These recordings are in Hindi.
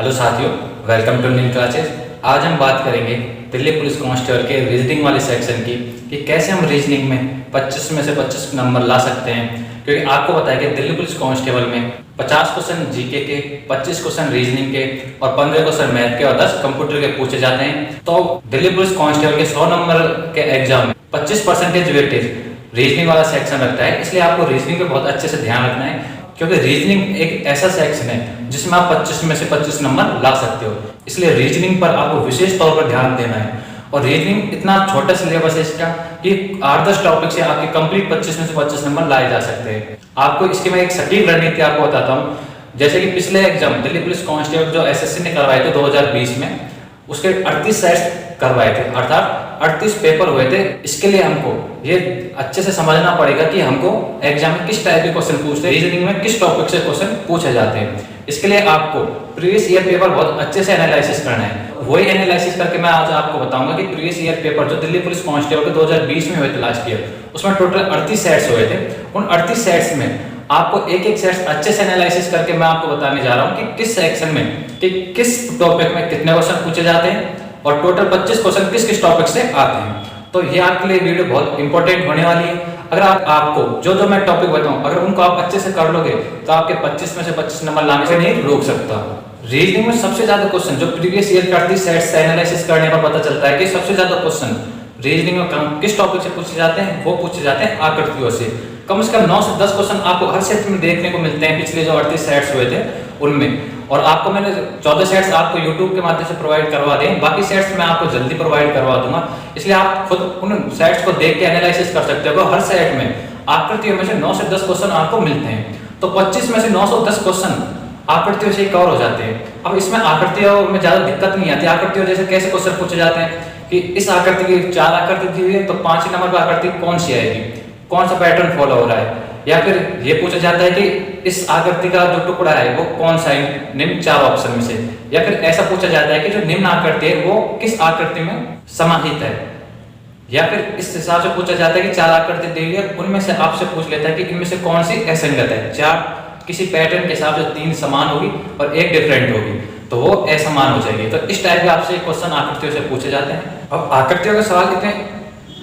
हेलो साथियों, वेलकम टू न्यू क्लासेस। आज हम बात करेंगे दिल्ली पुलिस कांस्टेबल के रीजनिंग वाले सेक्शन की कि कैसे हम रीजनिंग में 25 में से 25 नंबर ला सकते हैं। क्योंकि आपको पता है कि दिल्ली पुलिस कांस्टेबल में 50 क्वेश्चन जीके के, 25 क्वेश्चन रीजनिंग के और 15 क्वेश्चन मैथ के और 10 कंप्यूटर के पूछे जाते हैं। तो दिल्ली पुलिस कांस्टेबल के 100 नंबर के एग्जाम में 25% वेटेज रीजनिंग वाला सेक्शन रखता है। इसलिए आपको रीजनिंग पे बहुत अच्छे से ध्यान रखना है, क्योंकि रीजनिंग एक ऐसा सेक्शन है जिसमें आप 25 में से 25 नंबर ला सकते हो। इसलिए रीजनिंग पर आपको विशेष तौर पर ध्यान देना है। और रीजनिंग इतना छोटा सिलेबस है इसका कि 8-10 टॉपिक से आपके कंप्लीट 25 में से 25 नंबर लाए जा सकते हैं। आपको इसकी मैं एक सटीक रणनीति आपको बताता हूँ। जैसे कि पिछले एग्जाम दिल्ली पुलिस कांस्टेबल जो एसएससी ने करवाए थे 2020 में, उसके 38 सेट्स करवाए थे, अर्थात 38 पेपर हुए थे। इसके लिए हमको ये अच्छे से समझना पड़ेगा कि हमको एग्जाम में किस टाइप के क्वेश्चन पूछते हैं, रीजनिंग में किस टॉपिक से क्वेश्चन पूछे जाते हैं। इसके लिए आपको प्रीवियस ईयर पेपर बहुत अच्छे से एनालिसिस करना है। वही एनालिसिस करके मैं आज आपको बताऊंगा कि प्रीवियस ईयर पेपर जो दिल्ली पुलिस कांस्टेबल के 2020 में हुए थे लास्ट ईयर, उसमें टोटल 38 सेट्स हुए थे। उन 38 सेट्स में आपको एक एक सेट्स अच्छे से एनालिसिस करके मैं आपको बताने जा रहा हूँ कि किस सेक्शन में कि किस टॉपिक में कितने क्वेश्चन पूछे जाते हैं और टोटल 25 क्वेश्चन किस किस टॉपिक से आते हैं। तो ये आपके लिए वीडियो बहुत इंपॉर्टेंट होने वाली है। अगर आपको जो मैं टॉपिक बताऊं, अगर उनको आप अच्छे से कर लोगे तो आपके 25 में से 25 नंबर लाने से नहीं रोक सकता। रीजनिंग में सबसे ज्यादा क्वेश्चन जो प्रीवियस ईयर 38 सेट्स से एनालिसिस करने पर पता चलता है कि सबसे ज्यादा क्वेश्चन रीजनिंग में किस टॉपिक से पूछे जाते हैं, वो पूछे जाते हैं आकृतियों से। कम 9 से 10 क्वेश्चन आपको हर सेट में देखने को मिलते हैं पिछले जो 38 सेट्स हुए थे उनमें। और आपको मैंने 14 सेट्स आपको YouTube के माध्यम से प्रोवाइड करवा दें, बाकी सेट्स मैं आपको जल्दी प्रोवाइड करवा दूंगा। इसलिए आप खुद उन सेट्स को देख के एनालिसिस कर सकते हो। हर सेट में आकृतियों में से 9 से 10 क्वेश्चन आपको मिलते हैं। तो 25 में से 910 क्वेश्चन आकृतियों से कवर हो जाते हैं। अब इसमें आकृतियों में ज्यादा दिक्कत नहीं आती। आकृतियों जैसे कैसे क्वेश्चन पूछे जाते हैं कि इस आकृति की 4 आकृति दी हुई है तो 5 नंबर पर आकृति कौन सी आएगी, कौन सा पैटर्न फॉलो हो रहा है। या फिर ये पूछा जाता है कि इस आकृति का जो टुकड़ा है वो कौन सा है निम्न 4 ऑप्शन में से। या फिर ऐसा पूछा जाता है कि जो निम्न आकृति है वो किस आकृति में समाहित है। या फिर इस हिसाब से पूछा जाता है कि 4 आकृति दी हुई है, उनमें से आपसे पूछ लेता है कि इनमें से कौन सी असंगत है। 4 किसी पैटर्न के हिसाब से 3 समान होगी और 1 डिफरेंट होगी, तो वो असमान हो जाएगी। तो इस टाइप के आपसे क्वेश्चन आकृतियों से पूछे जाते हैं। अब आकृतियों के सवाल इतने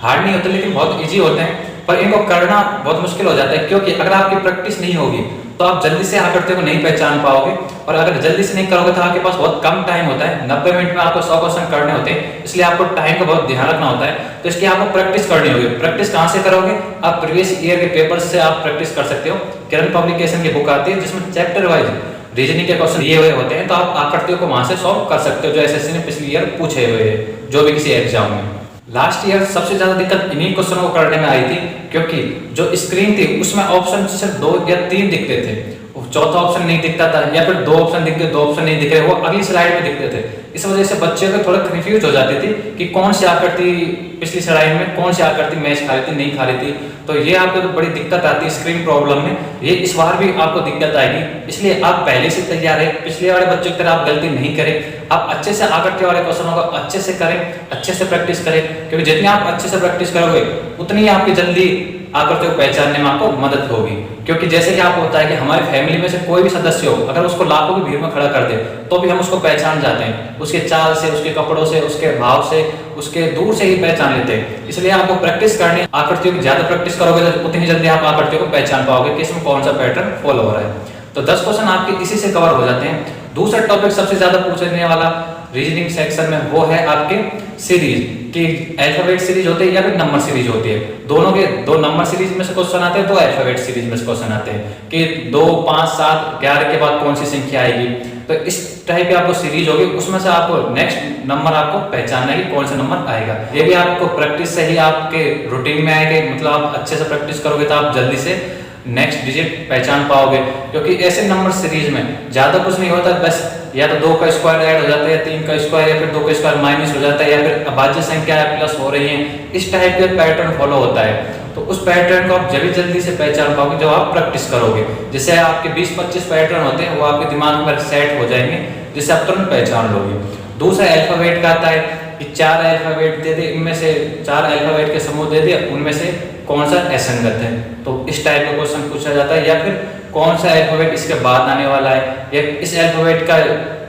हार्ड नहीं होते, लेकिन बहुत इजी होते हैं, पर इनको करना बहुत मुश्किल हो जाता है। क्योंकि अगर आपकी प्रैक्टिस नहीं होगी तो आप जल्दी से आकृतियों को नहीं पहचान पाओगे। और अगर जल्दी से नहीं करोगे तो आपके पास बहुत कम टाइम होता है। 90 मिनट में आपको 100 क्वेश्चन करने होते हैं, इसलिए आपको टाइम का बहुत ध्यान रखना होता है। तो इसकी आपको प्रैक्टिस करनी होगी। प्रैक्टिस कहाँ से करोगे? आप प्रीवियस ईयर के पेपर से आप प्रैक्टिस कर सकते हो। किरण पब्लिकेशन की बुक आती है जिसमें चैप्टर वाइज रीजनिंग के क्वेश्चन दिए हुए होते हैं, तो आप आकृतियों को वहां से सॉल्व कर सकते हो जो एसएससी ने पिछले ईयर पूछे हुए हैं जो भी किसी एग्जाम में। लास्ट ईयर सबसे ज्यादा दिक्कत इन्हीं क्वेश्चनों को करने में आई थी, क्योंकि जो स्क्रीन थी उसमें ऑप्शन सिर्फ 2 या 3 दिखते थे, चौथा ऑप्शन नहीं दिखता था। या फिर 2 ऑप्शन दिखते, 2 ऑप्शन नहीं दिख रहे, वो अगली स्लाइड में दिखते थे। इस वजह से बच्चे को थोड़ा कंफ्यूज हो जाती थी कि कौन सी आकृति पिछली स्लाइड में कौन सी आकृति मैच खा रही थी, नहीं खा रही थी। तो ये आपको तो बड़ी दिक्कत आती है स्क्रीन प्रॉब्लम में। ये इस बार भी आपको दिक्कत आएगी, इसलिए आप पहले से तैयार है। पिछले वाले बच्चों की तरह आप गलती नहीं करें। आप अच्छे से आकृति वाले क्वेश्चनों को अच्छे से करें, अच्छे से प्रैक्टिस करें। क्योंकि जितनी आप अच्छे से प्रैक्टिस करोगे उतनी ही आपकी जल्दी आकृतियों को पहचानने में आपको मदद होगी। क्योंकि जैसे कि आपको होता है कि हमारी फैमिली में से कोई भी सदस्य हो, अगर उसको लाखों की भीड़ में खड़ा कर दे तो भी हम उसको पहचान जाते हैं। उसके चाल से, उसके कपड़ों से, उसके भाव से, उसके दूर से ही पहचान लेते हैं। इसलिए आपको प्रैक्टिस करनी है। आकृतियों की ज्यादा प्रैक्टिस करोगे तो उतनी जल्दी आप आकृतियों को पहचान पाओगे कि इसमें कौन सा पैटर्न फॉलो हो रहा है। तो 10 क्वेश्चन आपके इसी से कवर हो जाते हैं। दूसरा टॉपिक सबसे ज्यादा पूछने वाला रीजनिंग सेक्शन में वो है आपके सीरीज की अल्फाबेट सीरीज होती है या फिर नंबर सीरीज होती है। दोनों के 2 नंबर सीरीज में से क्वेश्चन आते हैं, 2 अल्फाबेट सीरीज में से क्वेश्चन आते हैं कि 2, 5, 7, 11 के बाद कौन सी संख्या आएगी। तो इस टाइप की आपको सीरीज होगी, उसमें से आपको नेक्स्ट नंबर आपको पहचानना है कि कौन सा नंबर आएगा। ये भी आपको प्रैक्टिस से ही आपके रूटीन में आएगा। मतलब आप अच्छे से प्रैक्टिस करोगे तो आप जल्दी से नेक्स्ट डिजिट पहचान पाओगे। क्योंकि ऐसे नंबर सीरीज में ज्यादा कुछ नहीं होता, बस या तो 2 का स्क्वायर ऐड हो जाता है, या 3 का स्क्वायर, या फिर 2 का स्क्वायर माइनस हो जाता है, या फिर अभाज्य संख्या प्लस हो रही है। इस टाइप के पैटर्न फॉलो होता है। तो उस पैटर्न को आप जल्दी से पहचान पाओगे जब आप प्रैक्टिस करोगे। जैसे आपके 20-25 पैटर्न होते हैं, वो आपके दिमाग में सेट हो जाएंगे, जिससे आप तुरंत पहचान लोगे। दूसरा अल्फाबेट का आता है कि 4 अल्फाबेट दे दे, इनमें से 4 अल्फाबेट के समूह दे दे, उनमें से कौन सा असंगत है। तो इस टाइप का क्वेश्चन पूछा जाता है। या फिर कौन सा अल्फाबेट इसके बाद आने वाला है, या इस अल्फाबेट का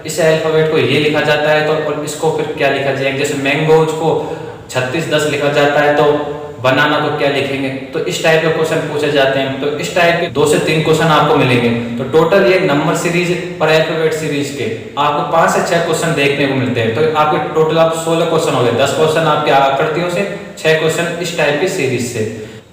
इस अल्फाबेट को ये लिखा जाता है तो और इसको फिर क्या लिखा जाएगा, जैसे मैंगोज को 3610 लिखा जाता है तो बनाना को क्या लिखेंगे। तो इस टाइप के क्वेश्चन पूछे जाते हैं। तो इस टाइप के 2 से 3 क्वेश्चन आपको मिलेंगे। तो टोटल ये नंबर सीरीज और अल्फाबेट सीरीज के आपको 5 से 6 क्वेश्चन देखने को मिलते हैं। तो आपके टोटल आप 16 क्वेश्चन हो गए। 10 क्वेश्चन आपके आकृतियों से, 6 क्वेश्चन इस टाइप की सीरीज से।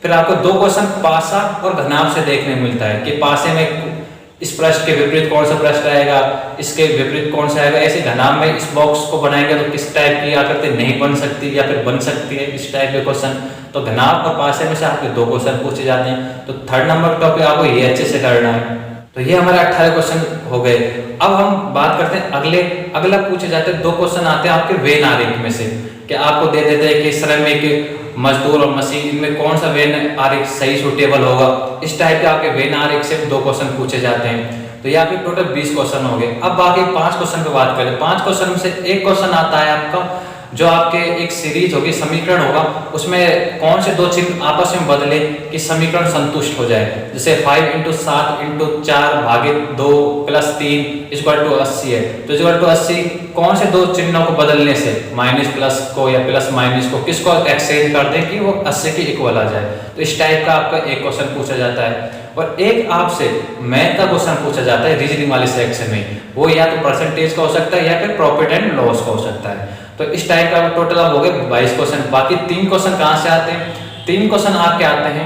फिर आपको 2 क्वेश्चन पासा और घनाभ से देखने को मिलता है कि पासे में इस प्रश्न के विपरीत कौन सा प्रश्न आएगा, इसके विपरीत कौन सा आएगा। ऐसे घनाभ में इस बॉक्स को बनाएंगे तो किस टाइप की आकृति नहीं बन सकती या फिर बन सकती है, इस टाइप के क्वेश्चन। तो घनाभ और पासे में से आपके 2 क्वेश्चन पूछे जाते हैं। तो 3rd नंबर टॉपिक आपको ये अच्छे से करना है। तो ये हमारे 18 क्वेश्चन हो गए। अब हम बात करते हैं अगला पूछे जाते हैं 2 क्वेश्चन आते हैं आपके वेन आरेख में से, कि आपको दे देते हैं कि श्रमिक, मजदूर और मशीन, इनमें कौन सा वेन आरेख सही सूटेबल होगा। इस टाइप के आपके वेन आरेख से 2 क्वेश्चन पूछे जाते हैं। तो ये आपके टोटल 20 क्वेश्चन हो गए। अब बाकी 5 क्वेश्चन पे बात करें। 5 क्वेश्चन में से एक क्वेश्चन आता है आपका, जो आपके एक सीरीज होगी, समीकरण होगा, उसमें कौन से 2 चिन्ह आपस में बदले कि समीकरण संतुष्ट हो जाए। जैसे 5 × 7 × 4 भागित 2 + 3 = 80 है। तो = 80 कौन से 2 चिन्हों को बदलने से, माइनस प्लस को या प्लस माइनस को, किसको एक्सचेंज कर दें कि वो 80 के इक्वल आ जाए। तो इस टाइप का आपका एक क्वेश्चन पूछा जाता है। और एक आपसे मैथ का क्वेश्चन पूछा जाता है रीजनिंग वाले सेक्शन में। वो या तो परसेंटेज का हो सकता है या फिर प्रॉफिट एंड लॉस का हो सकता है। तो इस टाइप का टोटल अब हो गए 22 क्वेश्चन। बाकी 3 क्वेश्चन कहाँ से आते हैं? 3 क्वेश्चन आपके आते हैं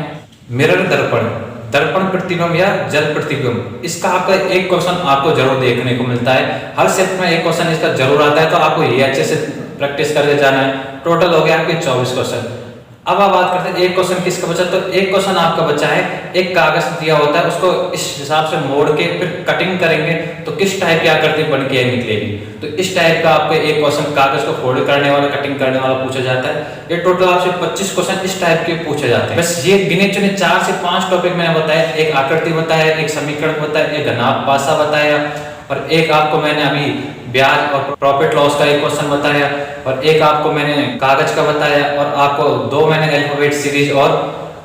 मिरर दर्पण, दर्पण प्रतिबिंब या जल प्रतिबिंब। इसका आपका एक क्वेश्चन आपको जरूर देखने को मिलता है। हर शिफ्ट में एक क्वेश्चन इसका जरूर आता है। तो आपको ये अच्छे से प्रैक्टिस करके जाना है। टोटल हो गया आपके 24 क्वेश्चन। अब आप बात करते हैं एक क्वेश्चन किसका बचा। तो एक क्वेश्चन आपका बचा है, एक कागज दिया होता है, उसको इस हिसाब से मोड़ के फिर कटिंग करेंगे तो किस टाइप की आकृति बन के निकलेगी। तो इस टाइप का आपको एक क्वेश्चन कागज को फोल्ड करने वाला, कटिंग करने वाला पूछा जाता है। ये टोटल आपसे 25 क्वेश्चन इस टाइप के पूछे जाते हैं। बस ये गिने चुने 4 से 5 टॉपिक मैंने बताया। एक आकृति बताया, एक समीकरण बताया, एक घनाभ पासा बताया, और एक आपको मैंने अभी ब्याज और प्रॉफिट लॉस का एक क्वेश्चन बताया, और एक आपको मैंने कागज का बताया, और आपको 2 मैंने अल्फाबेट सीरीज और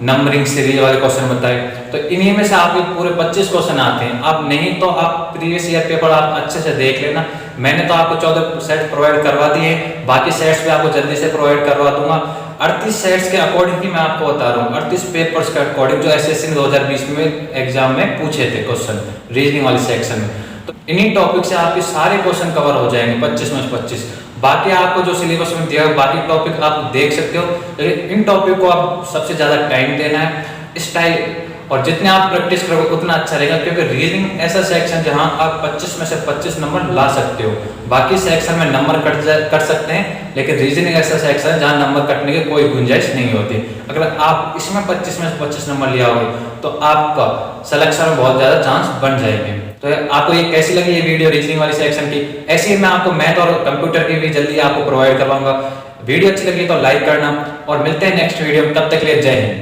नंबरिंग सीरीज वाले क्वेश्चन बताए। तो इन्हीं में से आपके पूरे 25 क्वेश्चन आते हैं। आप नहीं तो आप प्रीवियस ईयर पेपर आप अच्छे से देख लेना। मैंने तो आपको 14 सेट प्रोवाइड करवा दिए, बाकी सेट्स भी आपको जल्दी से प्रोवाइड करवा दूंगा। 38 सेट्स के अकॉर्डिंग ही मैं आपको बता रहा हूँ, 38 पेपर्स के अकॉर्डिंग जो एसएससी ने 2020 में एग्जाम में पूछे थे क्वेश्चन रीजनिंग वाले सेक्शन में। तो इन्हीं टॉपिक से आपके सारे क्वेश्चन कवर हो जाएंगे 25 में से 25। बाकी आपको जो सिलेबस में दिया है बाकी टॉपिक आप देख सकते हो, लेकिन इन टॉपिक को आप सबसे ज्यादा टाइम देना है इस टाइप, और जितने आप प्रैक्टिस करोगे उतना अच्छा रहेगा। क्योंकि रीजनिंग ऐसा सेक्शन जहां आप 25 में से 25 नंबर ला सकते हो। बाकी सेक्शन में नंबर कट सकते हैं, लेकिन रीजनिंग ऐसा सेक्शन है जहां नंबर कटने की कोई गुंजाइश नहीं होती। अगर आप इसमें 25 में से 25 नंबर लिया होगे तो आपका सिलेक्शन में बहुत ज्यादा चांस बन जाएंगे। तो आपको ये कैसी लगी ये वीडियो रीजनिंग वाली सेक्शन की? ऐसे ही मैं आपको मैथ और कंप्यूटर की भी जल्दी आपको प्रोवाइड करवाऊंगा। वीडियो अच्छी लगी तो लाइक करना, और मिलते हैं नेक्स्ट वीडियो में। तब तक के लिए जय हिंद।